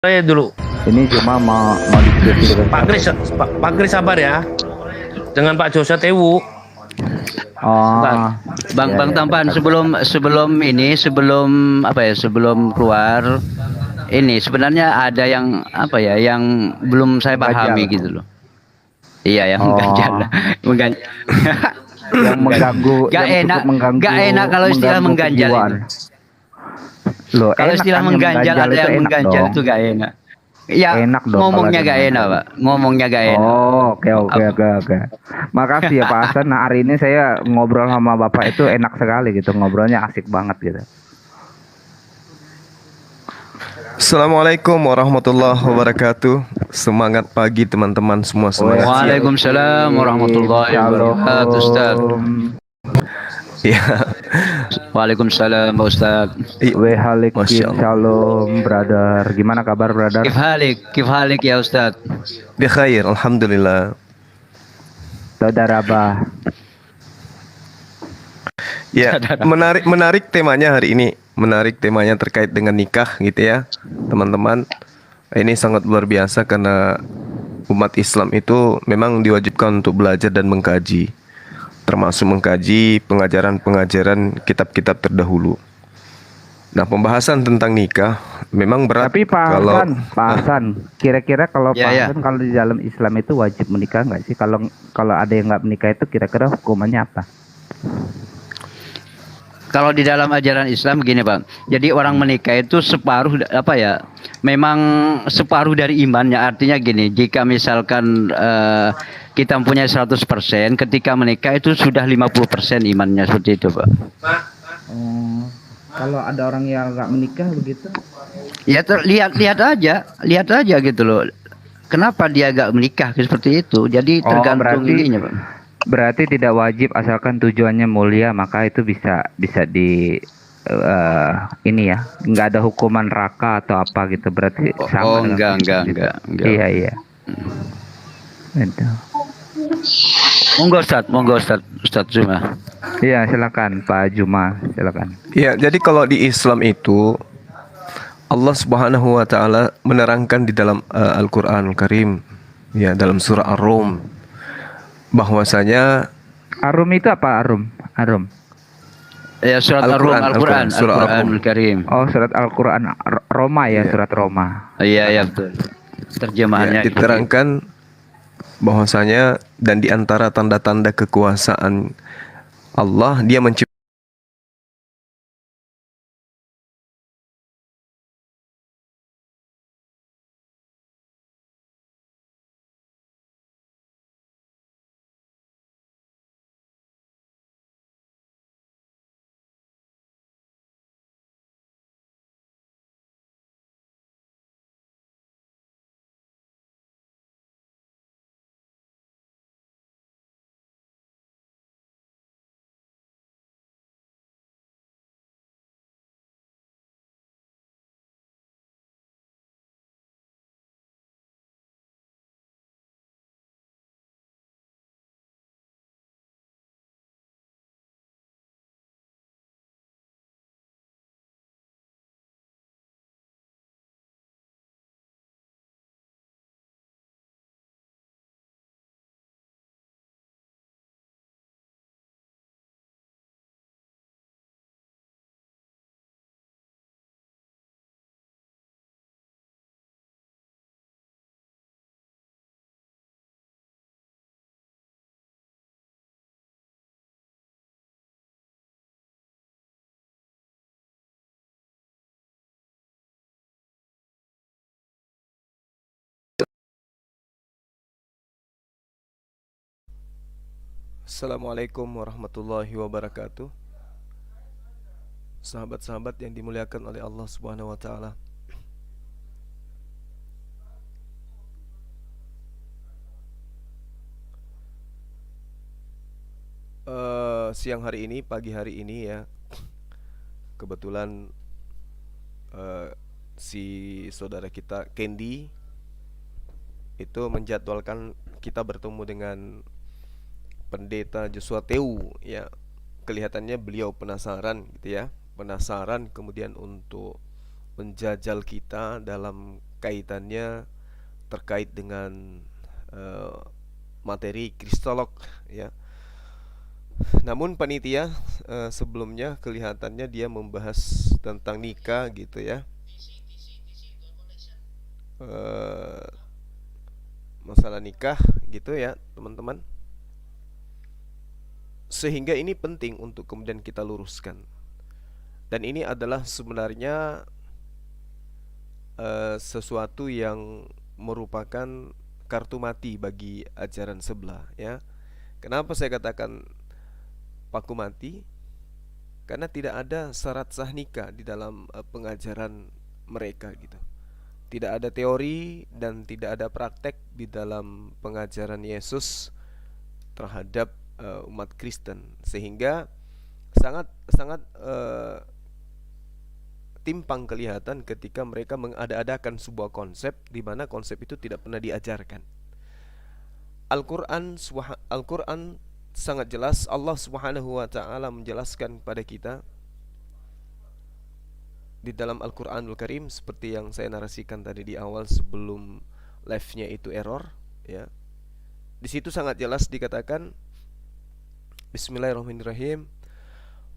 Saya dulu. Ini cuma mau diskusi dengan Pak Kris, Pak Kris sabar ya. Dengan Pak Josa Tewu. Oh, Bang ya, Bang ya, Tampan, bentar, sebelum apa ya, sebelum keluar ini sebenarnya ada yang apa ya, yang belum saya pahami Gajal. gitu loh. Iya, yang Oh, mengganjal. Mengganjal. yang mengganggu, Gak yang cukup enak, mengganggu, gak enak kalau istilah mengganggu mengganjal kejiwaan. itu. Loh, Kalau enak istilah kan yang mengganjal, mengganjal ada itu yang enak mengganjal dong. itu gak enak. Ya, Enak dong kalau ada ngomongnya yang gak enak, mengganjal. Pak. Ngomongnya gak enak. Oh, oke oke Apa? oke oke. Makasih ya Pak Hasan. Nah, hari ini saya ngobrol sama Bapak itu enak sekali gitu. Ngobrolnya asik banget gitu. Assalamualaikum warahmatullahi wabarakatuh. Semangat pagi teman-teman semua, semangat siang. Waalaikumsalam warahmatullahi wabarakatuh, Ustaz. Shalom. Ya, Waalaikumsalam, Pak Ustaz. Masya Allah. Shalom, brother. Gimana kabar, brother? Kif halik ya Ustaz. Bi khair, alhamdulillah. Saudara Bah. Ya, menarik temanya hari ini. Menarik temanya terkait dengan nikah gitu ya, teman-teman. Ini sangat luar biasa karena umat Islam itu memang diwajibkan untuk belajar dan mengkaji, termasuk mengkaji pengajaran-pengajaran kitab-kitab terdahulu. Nah, pembahasan tentang nikah memang berat. Tapi Pak Hasan, kira-kira kalau Ya, Pak ya. Hasan kalau di dalam Islam itu wajib menikah nggak sih? Kalau ada yang nggak menikah itu kira-kira hukumannya apa? Kalau di dalam ajaran Islam begini, Bang. Jadi orang menikah itu separuh apa ya? Memang separuh dari imannya. Artinya gini, jika misalkan kita mempunyai 100%, ketika menikah itu sudah 50% imannya, seperti itu, Pak. Kalau ada orang yang nggak menikah begitu? Ya lihat aja gitu loh. Kenapa dia gak menikah seperti itu? Jadi tergantung ininya, Pak. Berarti tidak wajib asalkan tujuannya mulia, maka itu bisa di ini ya, nggak ada hukuman neraka atau apa gitu. Berarti sama dengan enggak. Iya. Itu. Monggo Ustaz Zuma. Iya, silakan Pak Juma, silakan. Ya, jadi kalau di Islam itu Allah Subhanahu wa taala menerangkan di dalam Al-Qur'anul Karim, ya, dalam surah Ar-Rum, bahwasanya Arum itu apa? Arum. Ya, surat Al-Qur'an, surah Al-Qur'anul Karim. Oh, surat Al-Qur'an Roma ya, surat Roma. Iya, betul. Terjemahannya ya, diterangkan bahwasanya dan di antara tanda-tanda kekuasaan Allah, dia menciptakan Assalamualaikum warahmatullahi wabarakatuh. Sahabat-sahabat yang dimuliakan oleh Allah Subhanahu wa taala. Siang hari ini, pagi hari ini ya, kebetulan si saudara kita Candy itu menjadwalkan kita bertemu dengan Pendeta Joshua Tewu ya. Kelihatannya beliau penasaran gitu ya, penasaran kemudian untuk menjajal kita dalam kaitannya terkait dengan materi kristolog ya. Namun panitia sebelumnya kelihatannya dia membahas tentang nikah gitu ya. Masalah nikah gitu ya teman-teman. Sehingga ini penting untuk kemudian kita luruskan. Dan ini adalah sebenarnya sesuatu yang merupakan kartu mati bagi ajaran sebelah ya. Kenapa saya katakan paku mati? Karena tidak ada syarat sah nikah di dalam pengajaran mereka gitu. Tidak ada teori dan tidak ada praktek di dalam pengajaran Yesus terhadap umat Kristen, sehingga sangat timpang kelihatan ketika mereka mengada-adakan sebuah konsep di mana konsep itu tidak pernah diajarkan. Al-Quran sangat jelas, Allah Subhanahu wa taala menjelaskan kepada kita di dalam Al-Qur'anul Karim seperti yang saya narasikan tadi di awal sebelum live-nya itu error ya. Di situ sangat jelas dikatakan Bismillahirrahmanirrahim.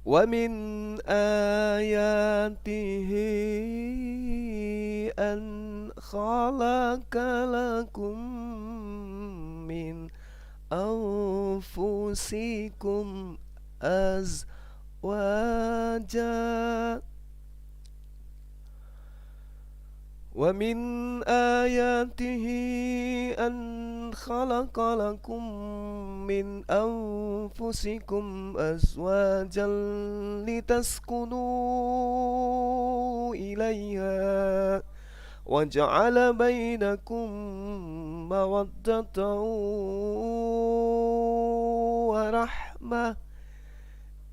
Wa min ayatihi an khalaqa lakum min anfusikum azwaja wa min ayatihi an khalaqa lakum min anfusikum azwajan litaskunu ilaiha wa ja'ala bainakum mawaddatan wa rahmah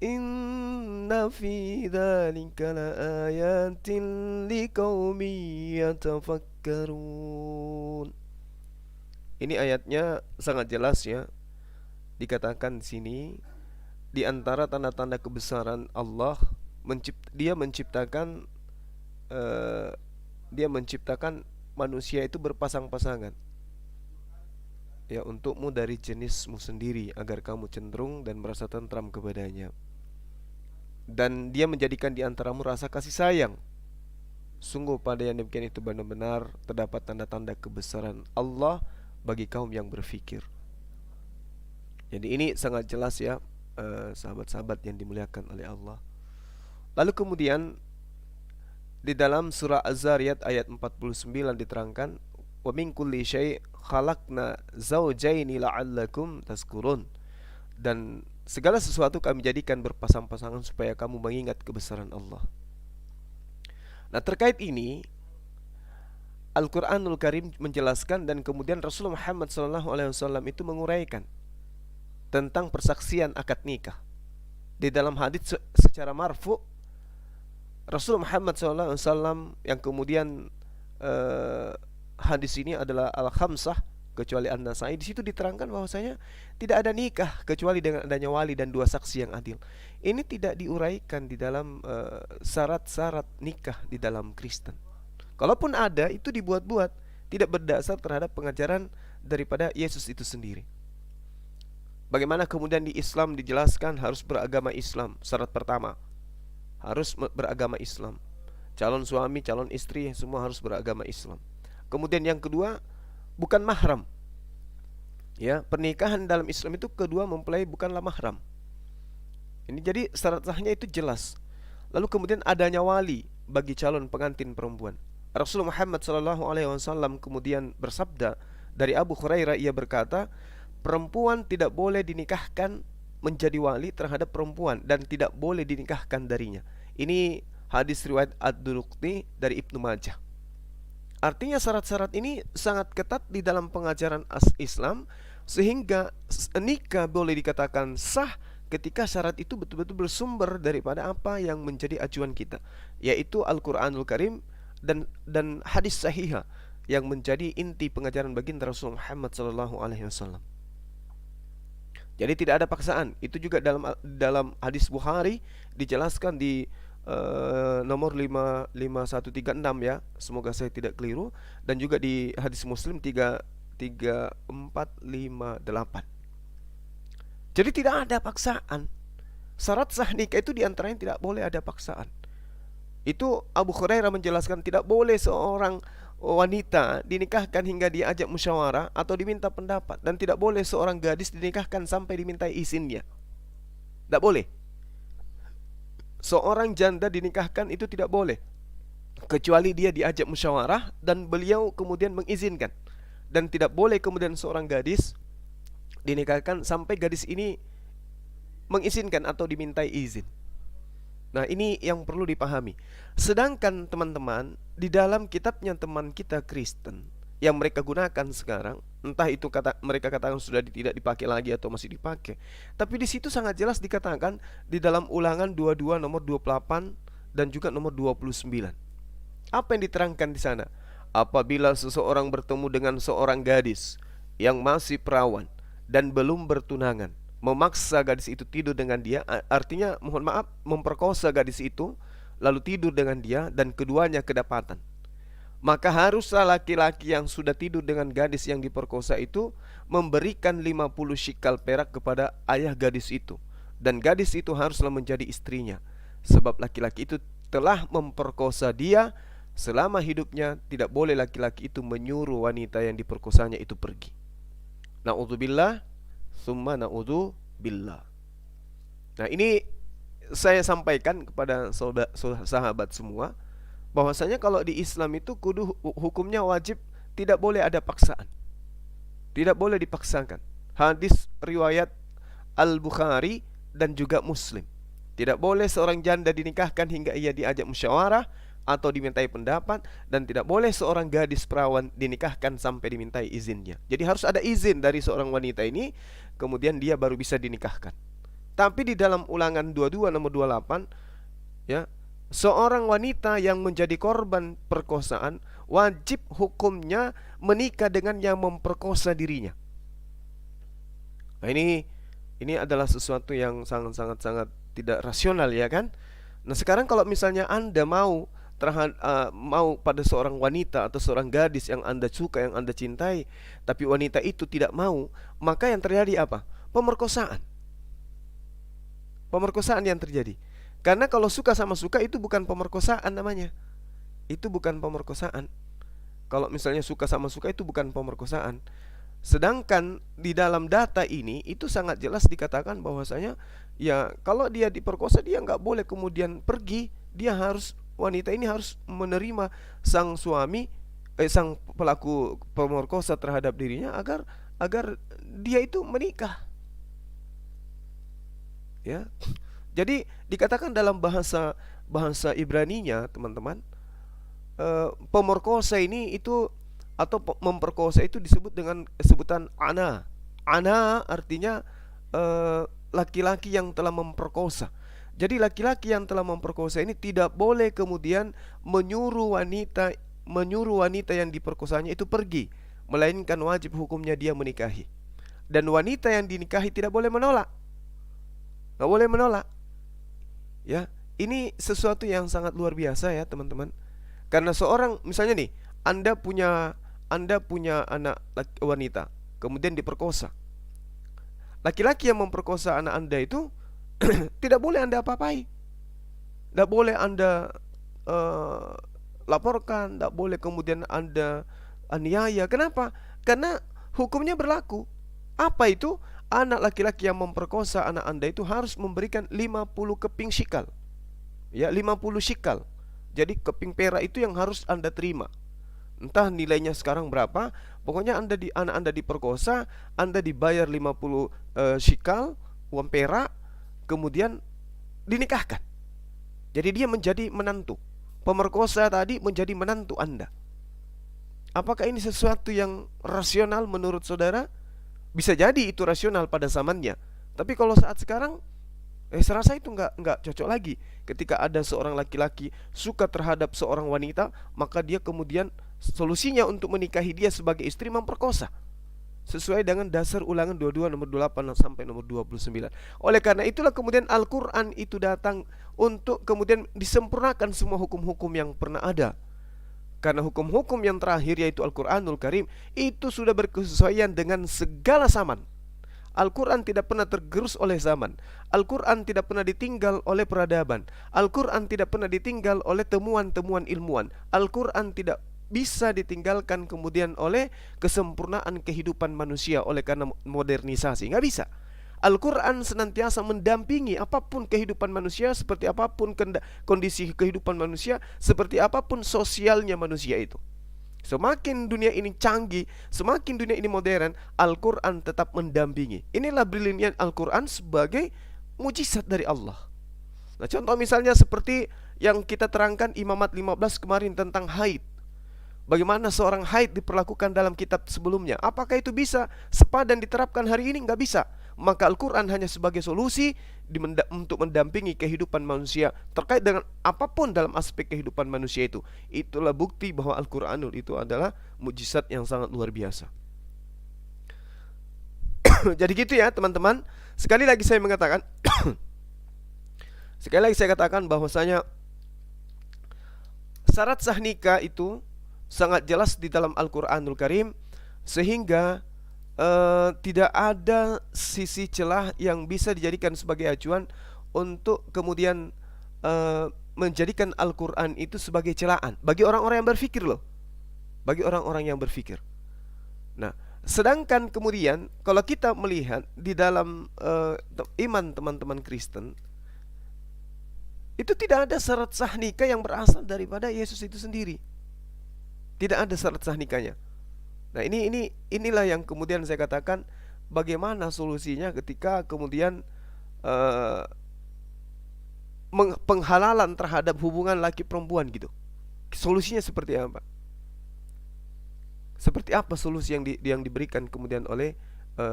inna fi dzalika laayatin liqaumin yatafakkarun. Ini ayatnya sangat jelas ya. Dikatakan di sini di antara tanda-tanda kebesaran Allah dia menciptakan manusia itu berpasang-pasangan ya, untukmu dari jenismu sendiri agar kamu cenderung dan merasa tentram kepadanya, dan dia menjadikan di antaramu rasa kasih sayang. Sungguh pada yang demikian itu benar-benar terdapat tanda-tanda kebesaran Allah bagi kaum yang berfikir. Jadi ini sangat jelas ya, sahabat-sahabat yang dimuliakan oleh Allah. Lalu kemudian di dalam surah Az-Zariyat ayat 49 diterangkan, wa min kulli syai' khalaqna zawjaini la'allakum tazkurun. Dan segala sesuatu kami jadikan berpasang-pasangan supaya kamu mengingat kebesaran Allah. Nah, terkait ini Al-Qur'anul Karim menjelaskan, dan kemudian Rasulullah Muhammad SAW itu menguraikan tentang persaksian akad nikah. Di dalam hadits secara marfu, Rasulullah Muhammad SAW yang kemudian hadis ini adalah al-khamsah kecuali An-Nasai. Di situ diterangkan bahwasanya tidak ada nikah kecuali dengan adanya wali dan dua saksi yang adil. Ini tidak diuraikan di dalam syarat-syarat nikah di dalam Kristen. Kalaupun ada, itu dibuat-buat, tidak berdasar terhadap pengajaran daripada Yesus itu sendiri. Bagaimana kemudian di Islam dijelaskan harus beragama Islam. Syarat pertama, harus beragama Islam. Calon suami, calon istri semua harus beragama Islam. Kemudian yang kedua, bukan mahram. Ya, pernikahan dalam Islam itu kedua mempelai bukanlah mahram. Ini jadi syarat sahnya itu jelas. Lalu kemudian adanya wali bagi calon pengantin perempuan. Rasulullah Muhammad SAW kemudian bersabda dari Abu Hurairah, ia berkata, perempuan tidak boleh dinikahkan menjadi wali terhadap perempuan dan tidak boleh dinikahkan darinya. Ini hadis riwayat Ad-Duruqti dari Ibnu Majah. Artinya syarat-syarat ini sangat ketat di dalam pengajaran Islam, sehingga nikah boleh dikatakan sah ketika syarat itu betul-betul bersumber daripada apa yang menjadi acuan kita, yaitu Al-Qur'anul Karim dan hadis sahihah yang menjadi inti pengajaran baginda Rasulullah Muhammad SAW. Jadi tidak ada paksaan. Itu juga dalam hadis Bukhari dijelaskan di nomor 5136 ya. Semoga saya tidak keliru, dan juga di hadis Muslim 3458. Jadi tidak ada paksaan. Syarat sah nikah itu diantaranya tidak boleh ada paksaan. Itu Abu Hurairah menjelaskan tidak boleh seorang wanita dinikahkan hingga diajak musyawarah atau diminta pendapat, dan tidak boleh seorang gadis dinikahkan sampai dimintai izinnya. Tidak boleh. Seorang janda dinikahkan itu tidak boleh kecuali dia diajak musyawarah dan beliau kemudian mengizinkan. Dan tidak boleh kemudian seorang gadis dinikahkan sampai gadis ini mengizinkan atau dimintai izin. Nah, ini yang perlu dipahami. Sedangkan teman-teman, di dalam kitabnya teman kita Kristen yang mereka gunakan sekarang, entah itu mereka katakan sudah tidak dipakai lagi atau masih dipakai, tapi di situ sangat jelas dikatakan di dalam Ulangan 22 nomor 28 dan juga nomor 29. Apa yang diterangkan di sana? Apabila seseorang bertemu dengan seorang gadis yang masih perawan dan belum bertunangan, memaksa gadis itu tidur dengan dia, artinya mohon maaf, memperkosa gadis itu lalu tidur dengan dia dan keduanya kedapatan, maka haruslah laki-laki yang sudah tidur dengan gadis yang diperkosa itu memberikan 50 shikal perak kepada ayah gadis itu, dan gadis itu haruslah menjadi istrinya, sebab laki-laki itu telah memperkosa dia. Selama hidupnya tidak boleh laki-laki itu menyuruh wanita yang diperkosanya itu pergi. Na'udzubillah summa na'udzubillah. Nah, ini saya sampaikan kepada sahabat semua, bahwasanya kalau di Islam itu kudu hukumnya wajib, tidak boleh ada paksaan. Tidak boleh dipaksakan. Hadis riwayat Al-Bukhari dan juga Muslim. Tidak boleh seorang janda dinikahkan hingga ia diajak musyawarah atau dimintai pendapat, dan tidak boleh seorang gadis perawan dinikahkan sampai dimintai izinnya. Jadi harus ada izin dari seorang wanita ini, kemudian dia baru bisa dinikahkan. Tapi di dalam Ulangan 22 nomor 28 ya, seorang wanita yang menjadi korban perkosaan wajib hukumnya menikah dengan yang memperkosa dirinya. Nah, ini adalah sesuatu yang sangat tidak rasional, ya kan? Nah, sekarang kalau misalnya Anda mau pada seorang wanita atau seorang gadis yang Anda suka, yang Anda cintai, tapi wanita itu tidak mau, maka yang terjadi apa? Pemerkosaan. Pemerkosaan yang terjadi. Karena kalau suka sama suka itu bukan pemerkosaan namanya. Itu bukan pemerkosaan. Kalau misalnya suka sama suka itu bukan pemerkosaan. Sedangkan di dalam data ini itu sangat jelas dikatakan bahwasanya ya kalau dia diperkosa dia nggak boleh kemudian pergi. Dia harus, wanita ini harus menerima sang suami, sang pelaku pemerkosa terhadap dirinya agar dia itu menikah. Ya. Jadi dikatakan dalam bahasa Ibraninya, teman-teman, pemerkosa ini itu atau memperkosa itu disebut dengan sebutan ana. Ana artinya laki-laki yang telah memperkosa. Jadi laki-laki yang telah memperkosa ini tidak boleh kemudian menyuruh wanita yang diperkosanya itu pergi, melainkan wajib hukumnya dia menikahi. Dan wanita yang dinikahi tidak boleh menolak. Nggak boleh menolak. Ya, ini sesuatu yang sangat luar biasa ya, teman-teman. Karena seorang, misalnya nih, Anda punya anak wanita, kemudian diperkosa. Laki-laki yang memperkosa anak Anda itu tidak boleh Anda apa-apai. Tidak boleh Anda laporkan, tidak boleh kemudian Anda aniaya. Kenapa? Karena hukumnya berlaku. Apa itu? Anak laki-laki yang memperkosa anak Anda itu harus memberikan 50 keping shikal. Ya, 50 shikal. Jadi keping perak itu yang harus Anda terima. Entah nilainya sekarang berapa, pokoknya anak Anda diperkosa, Anda dibayar 50 shikal uang perak, kemudian dinikahkan. Jadi dia menjadi menantu. Pemerkosa tadi menjadi menantu Anda. Apakah ini sesuatu yang rasional menurut saudara? Bisa jadi itu rasional pada zamannya. Tapi kalau saat sekarang, saya rasa itu nggak cocok lagi. Ketika ada seorang laki-laki suka terhadap seorang wanita, maka dia kemudian solusinya untuk menikahi dia sebagai istri memperkosa. Sesuai dengan dasar Ulangan 22 nomor 28 sampai nomor 29. Oleh karena itulah kemudian Al-Quran itu datang untuk kemudian disempurnakan semua hukum-hukum yang pernah ada. Karena hukum-hukum yang terakhir yaitu Al-Quranul Karim itu sudah berkesesuaian dengan segala zaman. Al-Quran tidak pernah tergerus oleh zaman. Al-Quran tidak pernah ditinggal oleh peradaban. Al-Quran tidak pernah ditinggal oleh temuan-temuan ilmuwan. Al-Quran tidak bisa ditinggalkan kemudian oleh kesempurnaan kehidupan manusia oleh karena modernisasi. Nggak bisa. Al-Quran senantiasa mendampingi apapun kehidupan manusia, seperti apapun kondisi kehidupan manusia, seperti apapun sosialnya manusia itu. Semakin dunia ini canggih, semakin dunia ini modern, Al-Quran tetap mendampingi. Inilah briliannya Al-Quran sebagai mujizat dari Allah. Nah, contoh misalnya seperti yang kita terangkan Imamat 15 kemarin tentang haid. Bagaimana seorang haid diperlakukan dalam kitab sebelumnya. Apakah itu bisa sepadan diterapkan hari ini? Nggak bisa. Maka Al-Quran hanya sebagai solusi untuk mendampingi kehidupan manusia terkait dengan apapun dalam aspek kehidupan manusia itu. Itulah bukti bahwa Al-Quranul itu adalah mujizat yang sangat luar biasa. Jadi gitu ya teman-teman. Sekali lagi saya mengatakan sekali lagi saya katakan bahwasanya syarat sah nikah itu sangat jelas di dalam Al-Quranul Karim, sehingga tidak ada sisi celah yang bisa dijadikan sebagai acuan untuk kemudian menjadikan Al-Quran itu sebagai celaan bagi orang-orang yang berpikir loh. Bagi orang-orang yang berpikir. Nah, sedangkan kemudian kalau kita melihat di dalam iman teman-teman Kristen, itu tidak ada syarat sah nikah yang berasal daripada Yesus itu sendiri. Tidak ada syarat sah nikahnya. Nah, inilah yang kemudian saya katakan bagaimana solusinya ketika kemudian penghalalan terhadap hubungan laki perempuan gitu. Solusinya seperti apa? Seperti apa solusi yang diberikan kemudian oleh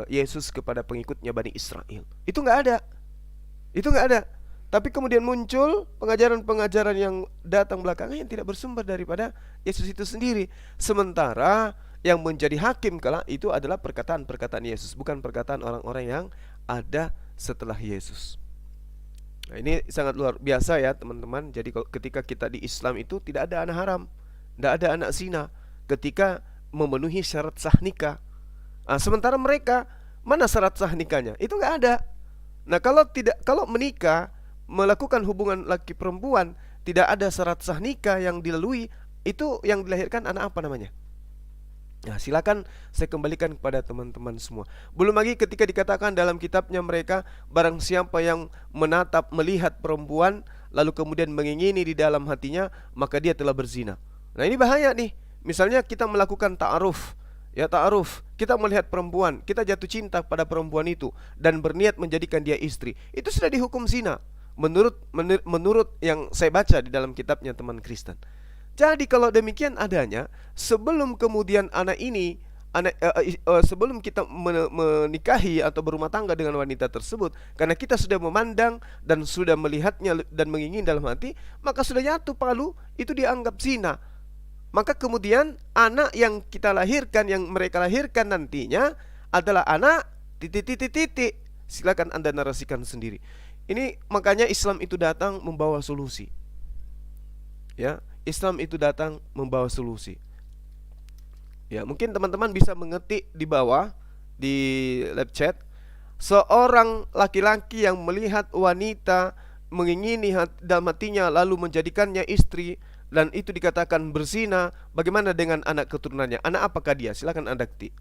Yesus kepada pengikutnya Bani Israel? Itu nggak ada. Itu nggak ada. Tapi kemudian muncul pengajaran-pengajaran yang datang belakangan yang tidak bersumber daripada Yesus itu sendiri. Sementara yang menjadi hakim kala itu adalah perkataan-perkataan Yesus, bukan perkataan orang-orang yang ada setelah Yesus. Nah, ini sangat luar biasa ya teman-teman. Jadi ketika kita di Islam itu tidak ada anak haram, tidak ada anak zina ketika memenuhi syarat sah nikah. Nah, sementara mereka mana syarat sah nikahnya? Itu nggak ada. Nah, kalau menikah melakukan hubungan laki perempuan tidak ada syarat sah nikah yang dilalui, itu yang dilahirkan anak apa namanya? Nah, silakan saya kembalikan kepada teman-teman semua. Belum lagi ketika dikatakan dalam kitabnya mereka, barang siapa yang menatap melihat perempuan lalu kemudian mengingini di dalam hatinya, maka dia telah berzina. Nah, ini bahaya nih. Misalnya kita melakukan ta'aruf. Ya, ta'aruf. Kita melihat perempuan, kita jatuh cinta pada perempuan itu dan berniat menjadikan dia istri. Itu sudah dihukum zina. Menurut yang saya baca di dalam kitabnya teman Kristen. Jadi kalau demikian adanya, sebelum kemudian sebelum kita menikahi atau berumah tangga dengan wanita tersebut, karena kita sudah memandang dan sudah melihatnya dan mengingin dalam hati, maka sudah jatuh palu, itu dianggap zina. Maka kemudian anak yang kita lahirkan, yang mereka lahirkan nantinya adalah anak titik. Silakan Anda narasikan sendiri. Ini makanya Islam itu datang membawa solusi. Ya, Islam itu datang membawa solusi. Ya, mungkin teman-teman bisa mengetik di bawah di live chat, seorang laki-laki yang melihat wanita mengingini dalam hatinya lalu menjadikannya istri dan itu dikatakan berzina, bagaimana dengan anak keturunannya? Anak apakah dia? Silakan Anda ketik.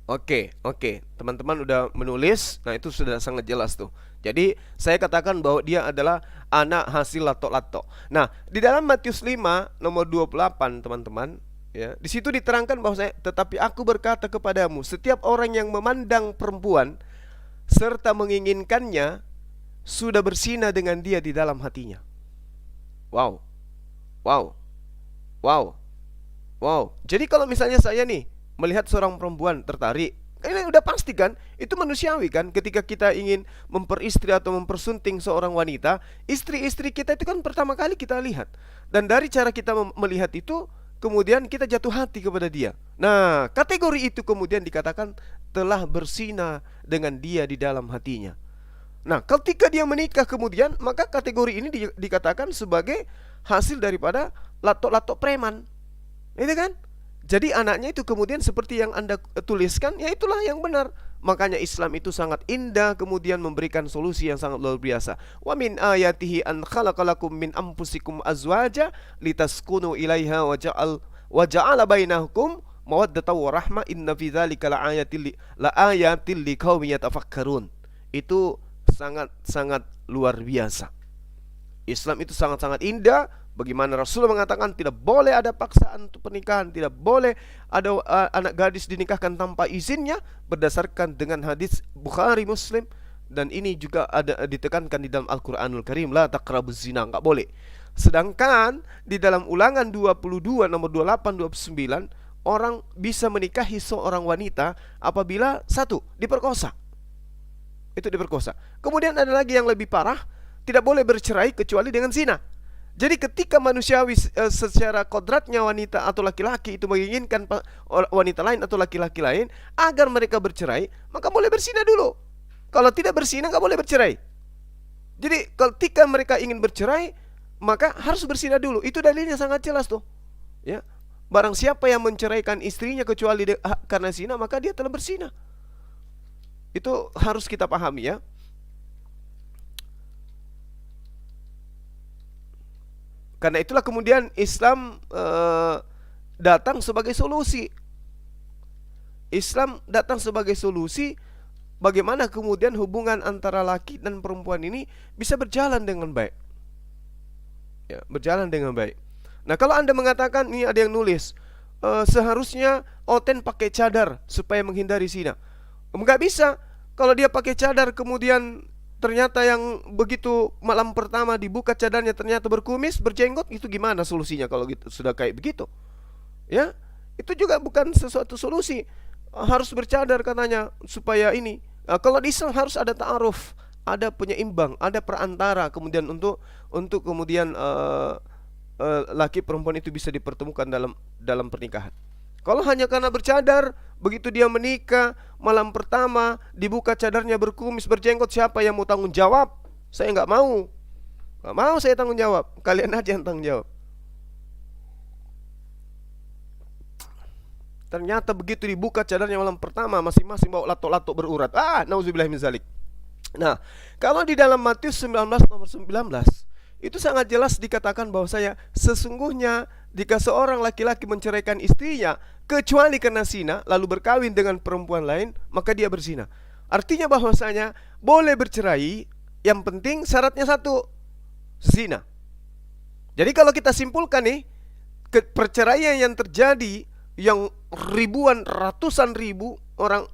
Oke, teman-teman udah menulis. Nah, itu sudah sangat jelas tuh. Jadi saya katakan bahwa dia adalah anak hasil lato-lato. Nah, di dalam Matius 5 nomor 28 teman-teman, ya, di situ diterangkan bahwa tetapi aku berkata kepadamu, setiap orang yang memandang perempuan serta menginginkannya sudah berzina dengan dia di dalam hatinya. Wow. Jadi kalau misalnya saya nih melihat seorang perempuan tertarik, Ini udah pasti kan, itu manusiawi kan. Ketika kita ingin memperistri atau mempersunting seorang wanita, istri-istri kita itu kan pertama kali kita lihat. Dan dari cara kita melihat itu, kemudian kita jatuh hati kepada dia. Nah, kategori itu kemudian dikatakan telah berzina dengan dia di dalam hatinya. Nah, ketika dia menikah kemudian, maka kategori ini dikatakan sebagai hasil daripada latok-latok preman. Itu kan? Jadi anaknya itu kemudian seperti yang Anda tuliskan, ya itulah yang benar. Makanya Islam itu sangat indah, kemudian memberikan solusi yang sangat luar biasa. Wa min ayatihi an khalaqalakum min anfusikum azwaja litaskunu ilaiha wa ja'ala bainakum mawaddatan wa rahmah inna fi dzalika laayatil liqaumin yatafakkarun. Itu sangat-sangat luar biasa. Islam itu sangat-sangat indah. Bagaimana Rasulullah mengatakan tidak boleh ada paksaan untuk pernikahan, tidak boleh ada anak gadis dinikahkan tanpa izinnya, berdasarkan dengan hadis Bukhari Muslim. Dan ini juga ada ditekankan di dalam Al-Quranul Karim, la taqrabuz zina, nggak boleh. Sedangkan di dalam Ulangan 22 nomor 28 29, orang bisa menikahi seorang wanita apabila satu, diperkosa. Itu diperkosa. Kemudian ada lagi yang lebih parah, tidak boleh bercerai kecuali dengan zina. Jadi ketika manusiawi secara kodratnya wanita atau laki-laki itu menginginkan wanita lain atau laki-laki lain agar mereka bercerai, maka boleh berzina dulu. Kalau tidak berzina nggak boleh bercerai. Jadi ketika mereka ingin bercerai, maka harus berzina dulu. Itu dalilnya sangat jelas tuh. Ya, barang siapa yang menceraikan istrinya kecuali karena zina, maka dia telah berzina. Itu harus kita pahami ya. Karena itulah kemudian Islam datang sebagai solusi. Islam datang sebagai solusi bagaimana kemudian hubungan antara laki dan perempuan ini bisa berjalan dengan baik. Ya, berjalan dengan baik. Nah, kalau Anda mengatakan, ini ada yang nulis, seharusnya Oten pakai cadar supaya menghindari zina. Enggak bisa. Kalau dia pakai cadar kemudian ternyata yang begitu malam pertama dibuka cadarnya ternyata berkumis, berjenggot, itu gimana solusinya kalau gitu, sudah kayak begitu? Ya, itu juga bukan sesuatu solusi. Harus bercadar katanya supaya ini. Kalau di Islam harus ada ta'aruf, ada penyeimbang, ada perantara kemudian untuk kemudian laki perempuan itu bisa dipertemukan dalam pernikahan. Kalau hanya karena bercadar, begitu dia menikah, malam pertama dibuka cadarnya berkumis, berjenggot, siapa yang mau tanggung jawab? Saya nggak mau. Nggak mau saya tanggung jawab. Kalian aja yang tanggung jawab. Ternyata begitu dibuka cadarnya malam pertama, masing-masing bawa latok-latok berurat. Nauzubillah min zalik. Nah, kalau di dalam Matius 19 nomor 19, itu sangat jelas dikatakan bahwa sesungguhnya jika seorang laki-laki menceraikan istrinya kecuali karena zina lalu berkawin dengan perempuan lain, maka dia berzina. Artinya bahwasanya boleh bercerai, yang penting syaratnya satu, zina. Jadi kalau kita simpulkan nih, perceraian yang terjadi yang ribuan, ratusan ribu orang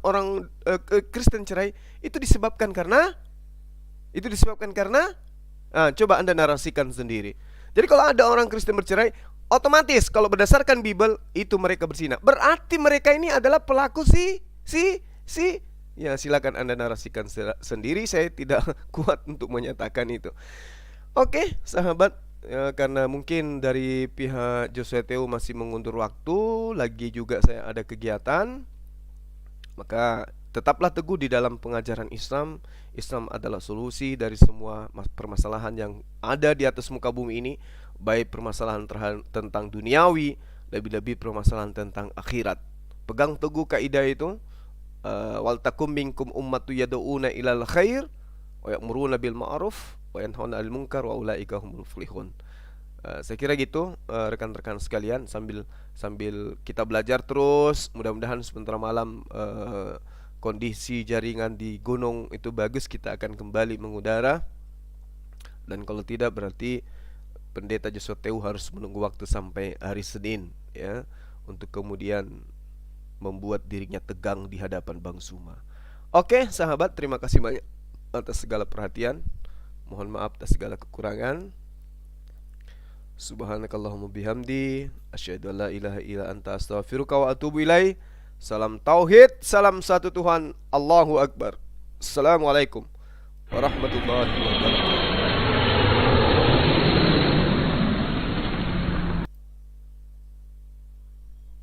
Kristen cerai itu disebabkan karena coba Anda narasikan sendiri. Jadi kalau ada orang Kristen bercerai, otomatis kalau berdasarkan Bible itu mereka berzina. Berarti mereka ini adalah pelaku ya, silakan Anda narasikan sendiri. Saya tidak kuat untuk menyatakan itu. Oke, sahabat, karena mungkin dari pihak Joshua Teu masih mengundur waktu, lagi juga saya ada kegiatan, maka tetaplah teguh di dalam pengajaran Islam. Islam adalah solusi dari semua permasalahan yang ada di atas muka bumi ini, baik permasalahan tentang duniawi, lebih-lebih permasalahan tentang akhirat. Pegang teguh kaidah itu, wal takum minkum ummatu yad'una ilal khair wa ya'muruna bil ma'ruf wa yanhauna 'anil munkar wa ulaika humul muflihun. Saya kira gitu, rekan-rekan sekalian, sambil kita belajar terus. Mudah-mudahan sebentar malam kondisi jaringan di gunung itu bagus, kita akan kembali mengudara. Dan kalau tidak berarti Pendeta Joshua Teu harus menunggu waktu sampai hari Senin ya, untuk kemudian membuat dirinya tegang di hadapan Bang Suma. Oke, sahabat, terima kasih banyak atas segala perhatian. Mohon maaf atas segala kekurangan. Subhanakallahumma bihamdi asyhadu an la ilaha illa anta astaghfiruka wa atubu ilaik. Salam tauhid, salam satu Tuhan. Allahu Akbar. Assalamualaikum warahmatullahi wabarakatuh.